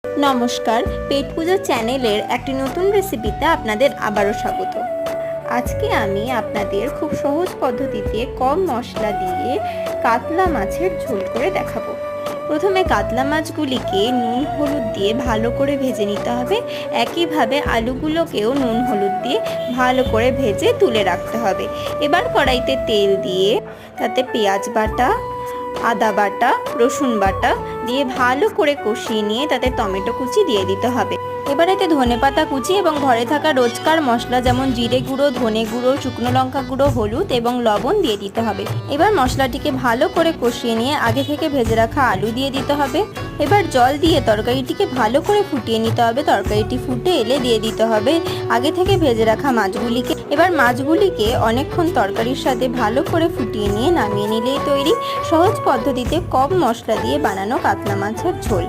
নমস্কার, পেট পুজো চ্যানেলের একটি নতুন রেসিপিতে আপনাদের আবারও স্বাগত। আজকে আমি আপনাদের খুব সহজ পদ্ধতিতে কম মশলা দিয়ে কাতলা মাছের ঝোল করে দেখাবো। প্রথমে কাতলা মাছগুলিকে নুন হলুদ দিয়ে ভালো করে ভেজে নিতে হবে। একইভাবে আলুগুলোকেও নুন হলুদ দিয়ে ভালো করে ভেজে তুলে রাখতে হবে। এবার কড়াইতে তেল দিয়ে তাতে পেঁয়াজ বাটা, আদা বাটা, রসুন বাটা দিয়ে ভালো করে কষিয়ে নিয়ে তাতে টমেটো কুচি দিয়ে দিতে হবে। এবার এতে ধনেপাতা কুচি এবং ঘরে থাকা রোজকার মশলা যেমন জিরে গুঁড়ো, ধনে গুঁড়ো, শুকনো লঙ্কা গুঁড়ো, হলুদ এবং লবণ দিয়ে দিতে হবে। এবার মশলাটিকে ভালো করে কষিয়ে নিয়ে আগে থেকে ভেজে রাখা আলু দিয়ে দিতে হবে। এবার জল দিয়ে তরকারিটিকে ভালো করে ফুটিয়ে নিতে হবে। তরকারিটি ফুটে এলে দিয়ে দিতে হবে আগে থেকে ভেজে রাখা মাছগুলিকে। এবার মাছগুলিকে অনেকক্ষণ তরকারির সাথে ভালো করে ফুটিয়ে নিয়ে নামিয়ে নিলেই তৈরি সহজ পদ্ধতিতে কম মশলা দিয়ে বানানো কাতলা মাছের ঝোল।